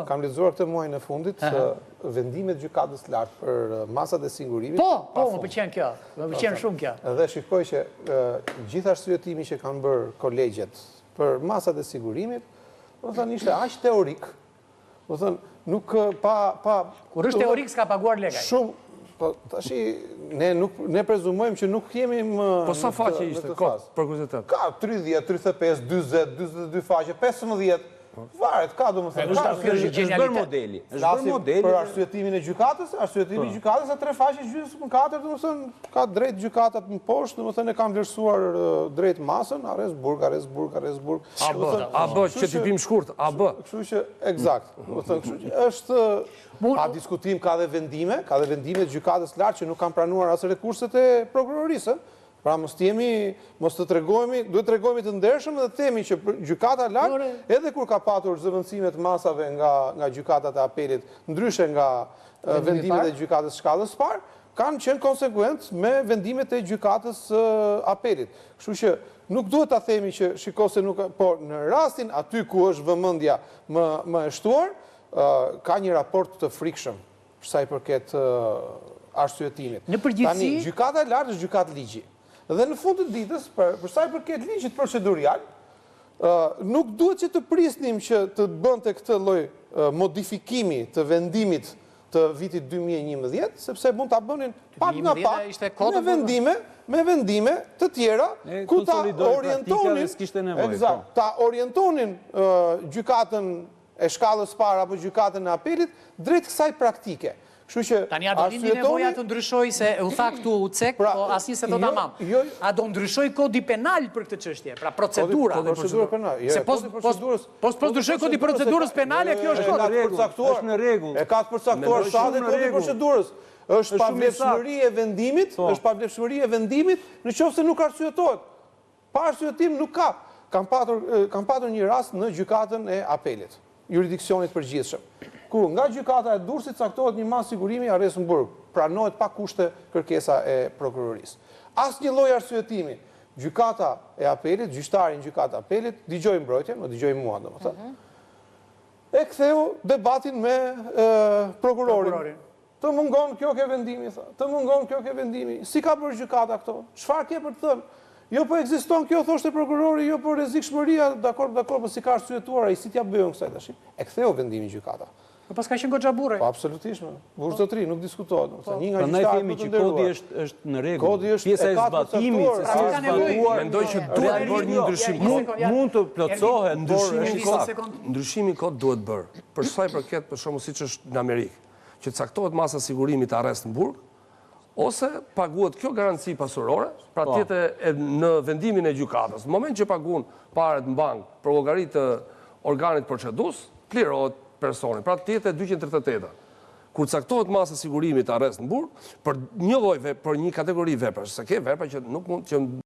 Kam lexuar këtë muaj në fundit vendimet gjykatës lartë për masat e sigurimit. Po, më pëlqen kjo. Më pëlqen shumë kjo. Dhe shikoj që gjithë arsyetimi që kanë bërë kolegjet për masat e sigurimit, do thënë ishte aq teorik. Do thënë nuk pa kur është teorik s'ka paguar lekaj. Shumë po tash ne prezumojmë që nuk jemi më. Po sa faqe ishte për kuriozitet? Ka 30, 35, 40, 42 faqe, 15. Varet, ka do më thënë. Është bërë modeli. Për arsyetimin e gjykatës, arsyetimi i gjykatës e 3 faqe gjysmë në 4, do më thënë, ka drejt gjykatat në poshtë, do më thënë e kanë vlerësuar drejt masën, Arresburg. AB, që t'i bim shkurt, AB. Kështu që, eksakt. Do më thënë, kështu që është pa diskutim ka dhe vendime të gjykatës lartë që nuk kanë pranuar as rekurset e prokurorisë. Pra mos të tregojmë, duhet të tregojmë të ndershëm dhe themi që gjykata lartë, edhe kur ka patur zëvendësime të masave nga gjykatat e apelit, ndryshe nga vendimet e gjykatës shkallës parë, kanë qenë konsekuent me vendimet e gjykatës apelit. Kështu që nuk duhet ta themi që shikose nuk, por në rastin aty ku është vëmendja më e shtuar, ka një raport të frikshëm sa i përket arsyetimit. Në përgjithësi, tani gjykata e lartë është gjykatë ligji. Dhe në fund të ditës, për sa i përket ligjit procedurial, nuk duhet që të prisnim që të bënte këtë lloj modifikimi të vendimit të vitit 2011, sepse mund ta bënin pak nga pak me vendime të tjera ku ta orientonin gjykatën e shkallës parë apo gjykatën e apelit drejt kësaj praktike. Tani a do lindi nevoja të ndryshoj se u tha këtu u cek, po asnjë se do ta mam. A do ndryshoj kodi penal për këtë çështje, pra procedura. Se po ndryshoj kodi procedurës penale, kjo është kod në rregull. E ka të përcaktuar shtatë kodi procedurës. Është pavlefshmëri e vendimit, nëse nuk arsyetohet. Pa arsyetim nuk ka. Kam patur një rast në gjykatën e apelit, jurisdiksionit përgjithshëm, ku nga gjykata e Durrësit caktohet një masë sigurimi Arresburg, pranohet pa kushte kërkesa e prokurorisë. Asnjë lloj arsyetimi. Gjykata e apelit, gjyqtari në gjykata e apelit, dëgjoi mbrojtjen, më dëgjoi mua domethënë. E ktheu debatin me prokurorin. Të mungon kjo ke vendimi, tha. Të mungon kjo ke vendimi. Si ka bërë gjykata këto? Çfarë ke për të thënë? Jo po ekziston kjo, thoshte prokurori, jo po rrezikshmëria, dakor, po si ka arsyetuar ai, si t'ja bëjmë kësaj tash? E ktheu vendimin gjykata. Po pas ka qenë goxha burre. Po absolutisht, burrë zotëri, nuk diskutohet. Një nga gjyqtarët themi që kodi është në rregull. Pjesa e zbatimit, se si është zbatuar, mendoj që duhet bërë një ndryshim. Mund të plotësohet, ndryshimi kod duhet bërë. Për sa i përket, për shembull, siç është në Amerikë, që caktohet masa sigurimit Arresburg, ose paguhet kjo garanci pasurore, pra tjetë në vendimin e gjykatës. Në moment që paguhen paret në bankë për llogari të organit procedues, klirohet personi, pra tjetë 238. Kur caktohet masa sigurimit Arresburg, për një lloj, për një kategori veprash, se ke vepra që nuk mund që